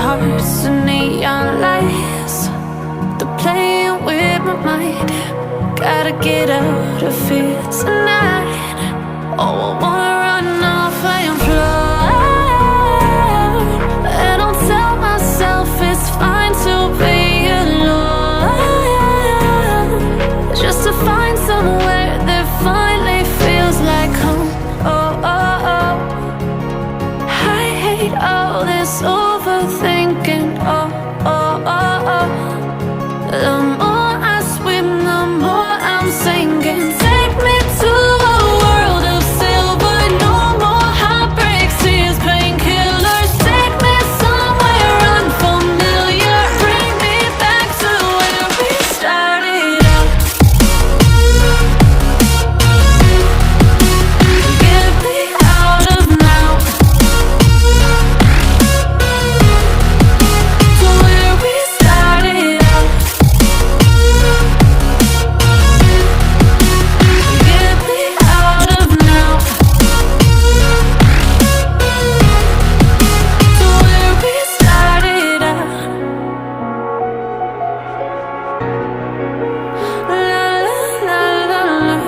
hearts and neon lights. They're playing with my mind. Gotta get out of here tonight. Oh, I wanna run off and fly. And I'll tell myself it's fine to be alone, just to find somewhere that finally feels like home. Oh, oh, oh. I hate all this overthinking. Oh, oh, oh, oh. The more I swim, the more I'm sinking. Take me to a world of silver. No more heartbreaks, tears, painkillers. Take me somewhere unfamiliar. Bring me back to where we started out. Get me out of now, to where we started out. Get me out of now, to where we started out. La la la la,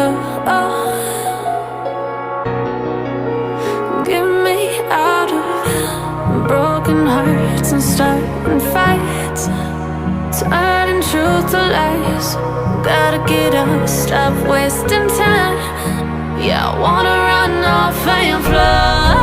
oh, oh. Get me out of broken hearts and starting fights, turning truth to lies. Gotta get up, stop wasting time. Yeah, I wanna run off and fly.